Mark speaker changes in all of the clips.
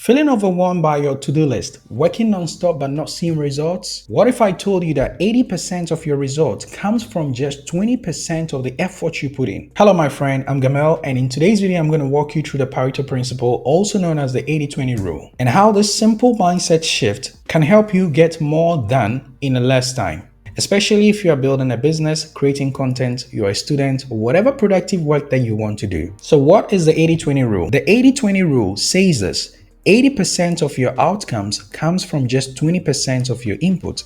Speaker 1: Feeling overwhelmed by your to-do list, working non-stop but not seeing results? What if I told you that 80% of your results comes from just 20% of the effort you put in? Hello my friend, I'm Gamel, and in today's video I'm going to walk you through the Pareto Principle, also known as the 80-20 rule, and how this simple mindset shift can help you get more done in less time. Especially if you are building a business, creating content, you're a student, or whatever productive work that you want to do. So what is the 80-20 rule? The 80-20 rule says this: 80% of your outcomes comes from just 20% of your input.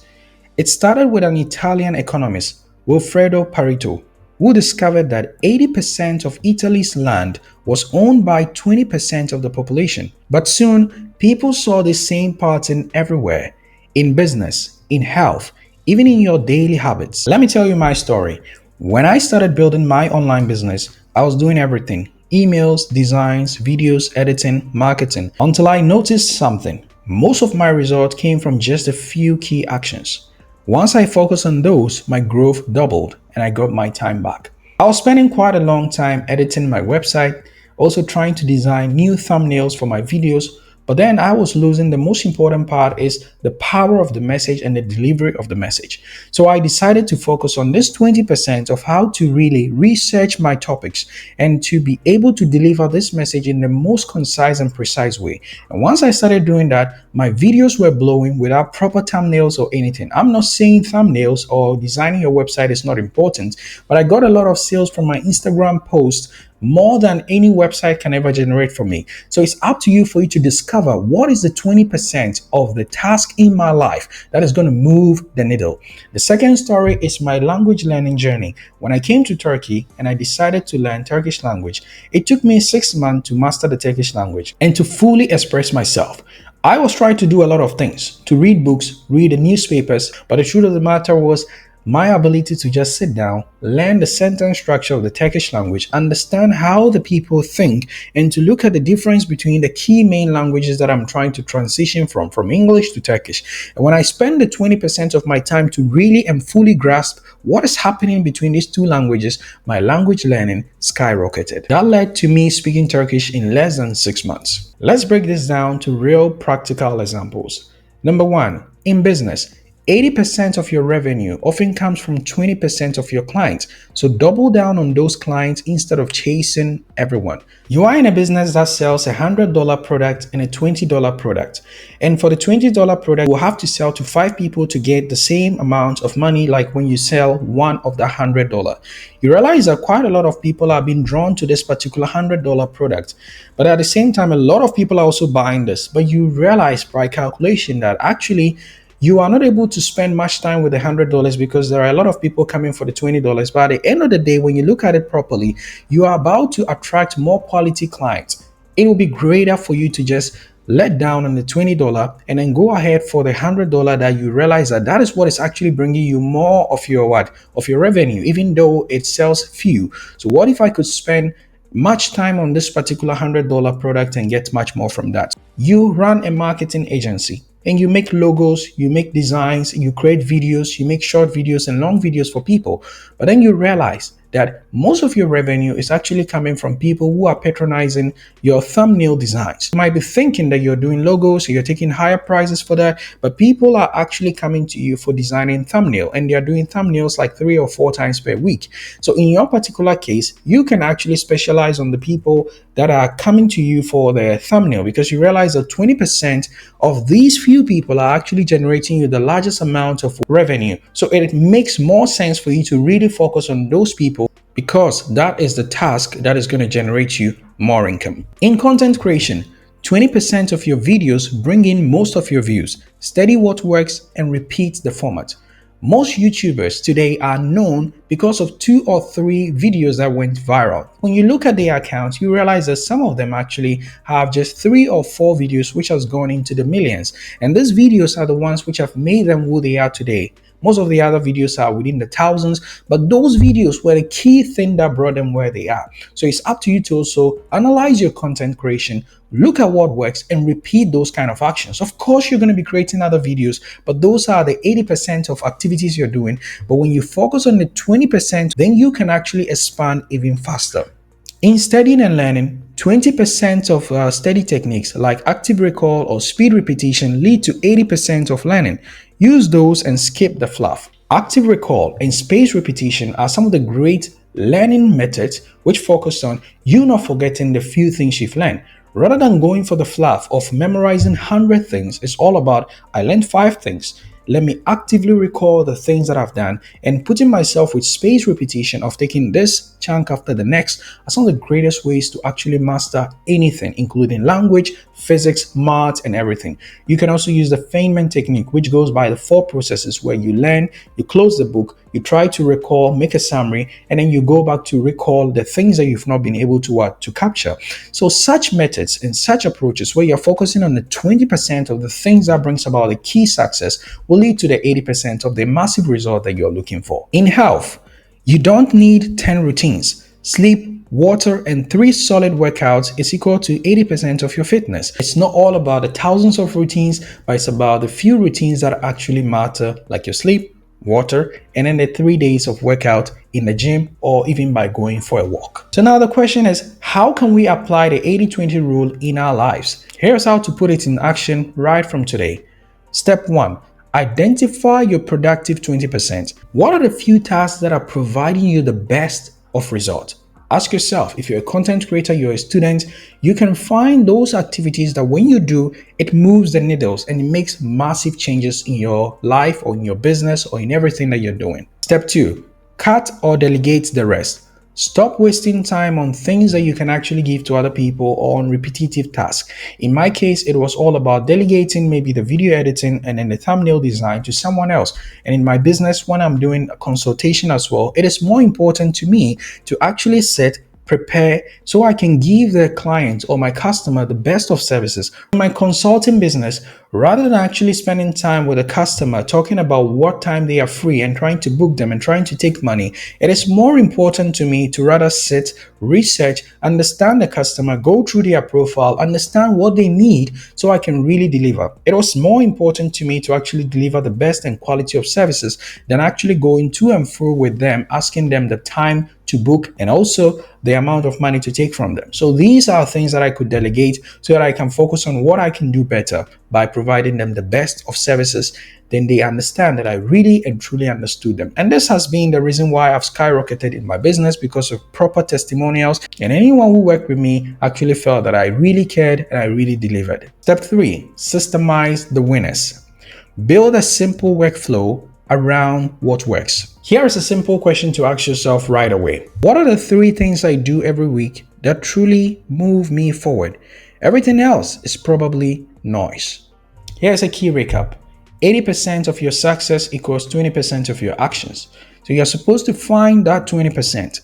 Speaker 1: It started with an Italian economist, Wilfredo Pareto, who discovered that 80% of Italy's land was owned by 20% of the population. But soon, people saw the same pattern everywhere: in business, in health, even in your daily habits. Let me tell you my story. When I started building my online business, I was doing everything: emails, designs, videos, editing, marketing, until I noticed something. Most of my results came from just a few key actions. Once I focused on those, my growth doubled and I got my time back. I was spending quite a long time editing my website, also trying to design new thumbnails for my videos, but then I was losing the most important part, is the power of the message and the delivery of the message. So I decided to focus on this 20% of how to really research my topics and to be able to deliver this message in the most concise and precise way. And once I started doing that, my videos were blowing without proper thumbnails or anything. I'm not saying thumbnails or designing your website is not important, but I got a lot of sales from my Instagram posts, more than any website can ever generate for me. So it's up to you for you to discover what is the 20% of the task in my life that is going to move the needle. The second story is my language learning journey. When I came to Turkey and I decided to learn Turkish language, it took me 6 months to master the Turkish language and to fully express myself. I was trying to do a lot of things, to read books, read the newspapers, but the truth of the matter was my ability to just sit down, learn the sentence structure of the Turkish language, understand how the people think, and to look at the difference between the key main languages that I'm trying to transition from English to Turkish. And when I spend the 20% of my time to really and fully grasp what is happening between these two languages, my language learning skyrocketed. That led to me speaking Turkish in less than 6 months. Let's break this down to real practical examples. Number one, in business, 80% of your revenue often comes from 20% of your clients. So double down on those clients instead of chasing everyone. You are in a business that sells a $100 product and a $20 product. And for the $20 product, you'll have to sell to 5 people to get the same amount of money like when you sell one of the $100. You realize that quite a lot of people are being drawn to this particular $100 product. But at the same time, a lot of people are also buying this. But you realize by calculation that actually you are not able to spend much time with the $100 because there are a lot of people coming for the $20. But at the end of the day, when you look at it properly, you are about to attract more quality clients. It will be greater for you to just let down on the $20 and then go ahead for the $100 that you realize that is what is actually bringing you more of your revenue, even though it sells few. So what if I could spend much time on this particular $100 product and get much more from that? You run a marketing agency and you make logos, you make designs, you create videos, you make short videos and long videos for people. But then you realize that most of your revenue is actually coming from people who are patronizing your thumbnail designs. You might be thinking that you're doing logos, you're taking higher prices for that, but people are actually coming to you for designing thumbnail, and they're doing thumbnails like 3 or 4 times per week. So in your particular case, you can actually specialize on the people that are coming to you for their thumbnail, because you realize that 20% of these few people are actually generating you the largest amount of revenue. So it makes more sense for you to really focus on those people, because that is the task that is going to generate you more income. In content creation, 20% of your videos bring in most of your views. Study what works and repeat the format. Most YouTubers today are known because of 2 or 3 videos that went viral. When you look at their accounts, you realize that some of them actually have just 3 or 4 videos which has gone into the millions. And these videos are the ones which have made them who they are today. Most of the other videos are within the thousands, but those videos were the key thing that brought them where they are. So it's up to you to also analyze your content creation, look at what works, and repeat those kind of actions. Of course, you're going to be creating other videos, but those are the 80% of activities you're doing. But when you focus on the 20%, then you can actually expand even faster. In studying and learning, 20% of steady techniques like active recall or speed repetition lead to 80% of learning. Use those and skip the fluff. Active recall and spaced repetition are some of the great learning methods which focus on you not forgetting the few things you've learned. Rather than going for the fluff of memorizing 100 things, it's all about I learned 5 things. Let me actively recall the things that I've done, and putting myself with spaced repetition of taking this chunk after the next are some of the greatest ways to actually master anything, including language, physics, maths, and everything. You can also use the Feynman technique, which goes by the 4 processes where you learn, you close the book, you try to recall, make a summary, and then you go back to recall the things that you've not been able to capture. So such methods and such approaches where you're focusing on the 20% of the things that brings about the key success will lead to the 80% of the massive result that you're looking for. In health, you don't need 10 routines. Sleep, water, and 3 solid workouts is equal to 80% of your fitness. It's not all about the thousands of routines, but it's about the few routines that actually matter, like your sleep, water, and then the 3 days of workout in the gym or even by going for a walk. So now the question is, how can we apply the 80-20 rule in our lives? Here's how to put it in action right from today. Step 1. Identify your productive 20%. What are the few tasks that are providing you the best of result? Ask yourself, if you're a content creator, you're a student, you can find those activities that when you do, it moves the needles and it makes massive changes in your life or in your business or in everything that you're doing. Step 2, cut or delegate the rest. Stop wasting time on things that you can actually give to other people or on repetitive tasks. In my case, it was all about delegating maybe the video editing and then the thumbnail design to someone else. And in my business, when I'm doing a consultation as well, it is more important to me to actually prepare so I can give the client or my customer the best of services. In my consulting business, rather than actually spending time with a customer talking about what time they are free and trying to book them and trying to take money, it is more important to me to rather sit, research, understand the customer, go through their profile, understand what they need so I can really deliver. It was more important to me to actually deliver the best and quality of services than actually going to and fro with them, asking them the time to book and also the amount of money to take from them. So these are things that I could delegate so that I can focus on what I can do better by providing them the best of services. Then they understand that I really and truly understood them. And this has been the reason why I've skyrocketed in my business, because of proper testimonials. And anyone who worked with me actually felt that I really cared and I really delivered. Step 3, systemize the winners. Build a simple workflow around what works. Here is a simple question to ask yourself right away. What are the 3 things I do every week that truly move me forward? Everything else is probably noise. Here's a key recap. 80% of your success equals 20% of your actions. So you're supposed to find that 20%,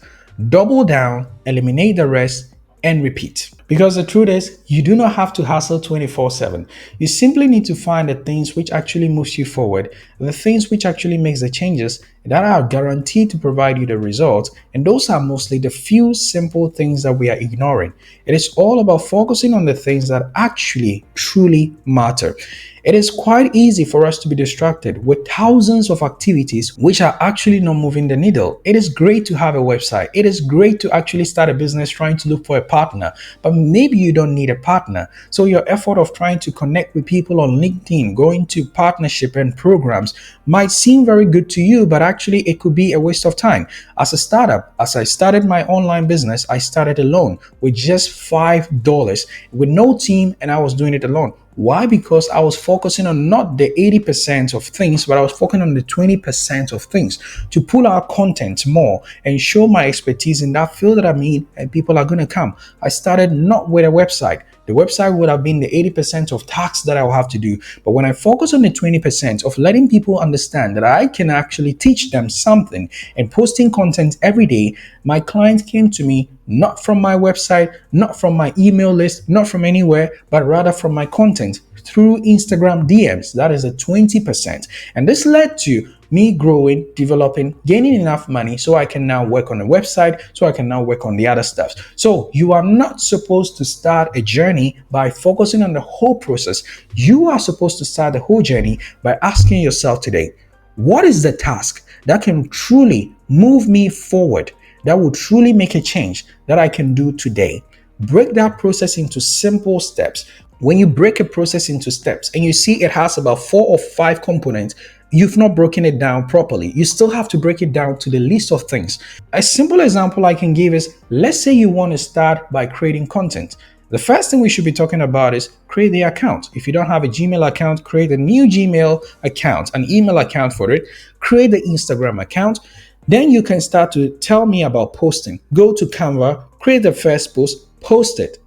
Speaker 1: double down, eliminate the rest, and repeat. Because the truth is, you do not have to hustle 24/7. You simply need to find the things which actually moves you forward, the things which actually makes the changes that are guaranteed to provide you the results. And those are mostly the few simple things that we are ignoring. It is all about focusing on the things that actually truly matter. It is quite easy for us to be distracted with thousands of activities which are actually not moving the needle. It is great to have a website. It is great to actually start a business trying to look for a partner, but maybe you don't need a partner. So your effort of trying to connect with people on LinkedIn, going to partnership and programs might seem very good to you, but actually it could be a waste of time. As a startup, as I started my online business, I started alone with just $5 with no team, and I was doing it alone. Why? Because I was focusing on not the 80% of things, but I was focusing on the 20% of things to pull out content more and show my expertise in that field that I'm in, and people are going to come. I started not with a website. The website would have been the 80% of tasks that I will have to do. But when I focus on the 20% of letting people understand that I can actually teach them something and posting content every day, my clients came to me not from my website, not from my email list, not from anywhere, but rather from my content through Instagram DMs. That is a 20%. And this led to me growing, developing, gaining enough money so I can now work on a website, so I can now work on the other stuff. So you are not supposed to start a journey by focusing on the whole process. You are supposed to start the whole journey by asking yourself today, what is the task that can truly move me forward, that will truly make a change that I can do today? Break that process into simple steps. When you break a process into steps and you see it has about 4 or 5 components, you've not broken it down properly. You still have to break it down to the list of things. A simple example I can give is, let's say you want to start by creating content. The first thing we should be talking about is create the account. If you don't have a Gmail account, create a new Gmail account, an email account for it, create the Instagram account. Then you can start to tell me about posting. Go to Canva, create the first post, post it.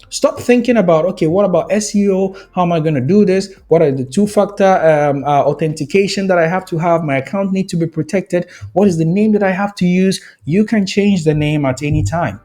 Speaker 1: Stop thinking about, okay, what about SEO? How am I going to do this? What are the two-factor authentication that I have to have? My account need to be protected. What is the name that I have to use? You can change the name at any time.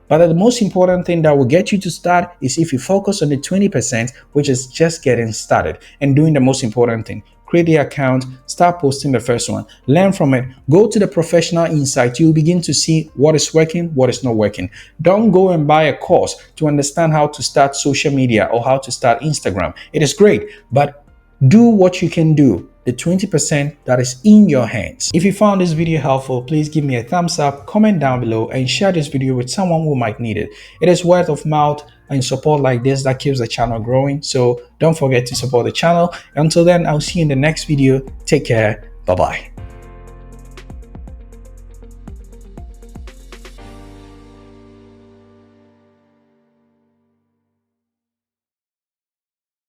Speaker 1: But the most important thing that will get you to start is if you focus on the 20%, which is just getting started and doing the most important thing. Create the account, start posting the first one, learn from it, go to the professional insight. You'll begin to see what is working, what is not working. Don't go and buy a course to understand how to start social media or how to start Instagram. It is great, but do what you can do, the 20% that is in your hands. If you found this video helpful, please give me a thumbs up, comment down below, and share this video with someone who might need it. It is word of mouth and support like this that keeps the channel growing. So don't forget to support the channel. Until then, I'll see you in the next video. Take care. Bye-bye.